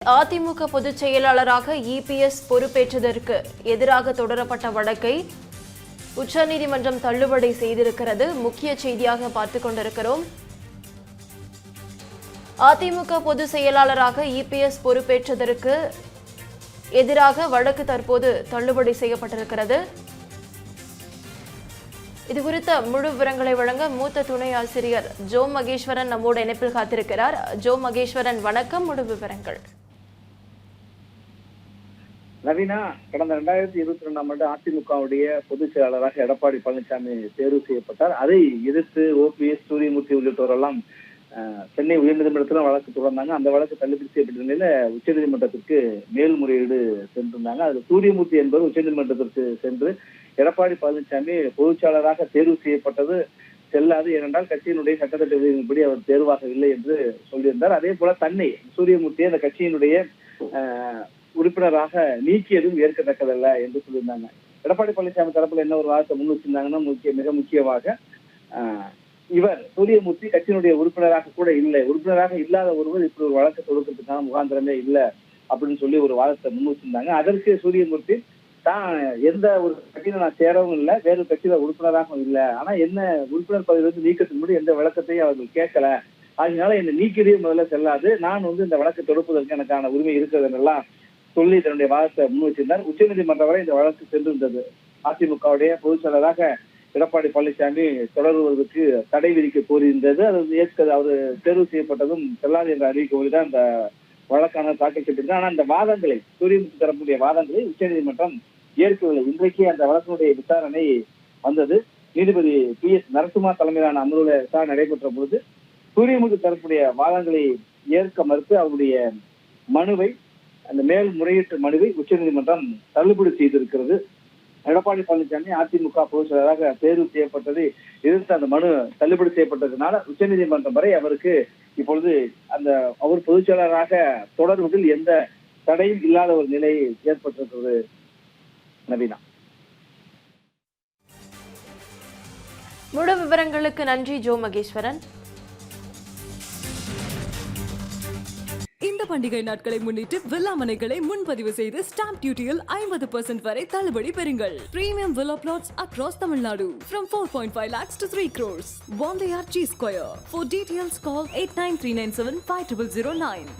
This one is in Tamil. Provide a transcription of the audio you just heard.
அதிமுக பொதுச் செயலாளராக இபிஎஸ் பொறுப்பேற்றதற்கு எதிராக தொடரப்பட்ட வழக்கை உச்சநீதிமன்றம் தள்ளுபடி செய்திருக்கிறது. முக்கிய செய்தியாக பார்த்துக் கொண்டிருக்கிறோம். அதிமுக பொதுச் செயலாளராக இபிஎஸ் பொறுப்பேற்றதற்கு எதிராக வழக்கு தற்போது தள்ளுபடி செய்யப்பட்டிருக்கிறது. இதுகுறித்த முழு விவரங்களை வழங்க மூத்த துணை ஆசிரியர் ஜோ மகேஸ்வரன் நம்மோடு இணைப்பில் காத்திருக்கிறார். ஜோ மகேஸ்வரன், வணக்கம். முழு விவரங்கள். நவீனா, கடந்த 2022ஆம் ஆண்டு அதிமுகவுடைய பொதுச் செயலாளராக எடப்பாடி பழனிசாமி தேர்வு செய்யப்பட்டார். அதை எதிர்த்து ஓபிஎஸ், சூரியமூர்த்தி உள்ளிட்டோரெல்லாம் சென்னை உயர்நீதிமன்றத்திலும் வழக்கு தொடர்ந்தாங்க. அந்த வழக்கு தள்ளுபடி செய்யப்பட்ட நிலையில உச்சநீதிமன்றத்திற்கு மேல்முறையீடு சென்றிருந்தாங்க. அது சூரியமூர்த்தி என்பவர் உச்சநீதிமன்றத்திற்கு சென்று எடப்பாடி பழனிசாமி பொதுச் செயலாளராக தேர்வு செய்யப்பட்டது செல்லாது, ஏனென்றால் கட்சியினுடைய சட்டத்திட்ட விதிகளின்படி அவர் தேர்வாகவில்லை என்று சொல்லியிருந்தார். அதே போல தன்னை சூரியமூர்த்தியை அந்த கட்சியினுடைய உறுப்பினராக நீக்கியதும் ஏற்கத்தக்கதல்ல என்று சொல்லியிருந்தாங்க. எடப்பாடி பழனிசாமி தரப்புல என்ன ஒரு வாதத்தை முன் வச்சிருந்தாங்கன்னா, மிக முக்கியமாக இவர் சூரியமூர்த்தி கட்சியினுடைய உறுப்பினராக கூட இல்லை, உறுப்பினராக இல்லாத ஒருவர் இப்படி ஒரு வழக்கு தொடுக்கிறதுக்கான முகாந்திரமே இல்லை அப்படின்னு சொல்லி ஒரு வாதத்தை முன் வச்சிருந்தாங்க. அதற்கு சூரியமூர்த்தி தான் எந்த ஒரு கட்சியில நான் சேரவும் இல்லை, வேறு கட்சியில உறுப்பினராகவும் இல்லை, ஆனா என்ன உறுப்பினர் பதவியிலிருந்து நீக்கத்தின் முடி எந்த விளக்கத்தையும் அவர்கள் கேட்கல, அதனால என்னை நீக்கிறதே முதல்ல செல்லாது, நான் இந்த வழக்கு தொடுப்பதற்கு எனக்கான உரிமை இருக்கிறதுன்னெல்லாம் சொல்லி தன்னுடைய வாதத்தை முன் வச்சிருந்தார். உச்சநீதிமன்றம் வரை இந்த வழக்கு சென்றிருந்தது. அதிமுகவுடைய பொதுச் செயலராக எடப்பாடி பழனிசாமி தொடருவதற்கு தடை விதிக்க கோரியிருந்தது. அது அவர் தேர்வு செய்யப்பட்டதும் செல்லாது என்ற அறிவிக்க கோரிதான் இந்த வழக்கான தாக்கல் செய்யப்பட்டது. ஆனால் அந்த வாதங்களை, சூரியமூர்த்தி தரக்கூடிய வாதங்களை உச்சநீதிமன்றம் ஏற்கவில்லை. இன்றைக்கு அந்த வழக்கினுடைய விசாரணை வந்தது. நீதிபதி PS நரசிம்மா தலைமையிலான அமர்வுல விசாரணை நடைபெற்ற பொழுது சூரியமூர்த்தி தரக்கூடிய வாதங்களை ஏற்க மறுத்து அவருடைய மனுவை, அந்த மேல்முறையீட்டு மனுவை உச்சநீதிமன்றம் தள்ளுபடி செய்திருக்கிறது. எடப்பாடி பழனிசாமி அதிமுக பொதுச் செயலராக தேர்வு செய்யப்பட்டதை எதிர்த்து அந்த மனு தள்ளுபடி செய்யப்பட்டதுனால உச்சநீதிமன்றம் வரை அவருக்கு இப்பொழுது அவர் பொதுச் செயலராக தொடர்வதில் எந்த தடையும் இல்லாத ஒரு நிலை ஏற்பட்டிருக்கிறது. நவீனா, முழு விவரங்களுக்கு நன்றி ஜோ மகேஸ்வரன். இந்த பண்டிகை நாட்களை முன்னிட்டு வில்லா மனைகளை முன்பதிவு செய்து ஸ்டாம்ப் டியூட்டியில் 50% வரை தள்ளுபடி பெறுங்கள். Premium villa plots across Tamil Nadu from 4.5 lakhs to 3 crores. One layer G Square. For details call 8939750009.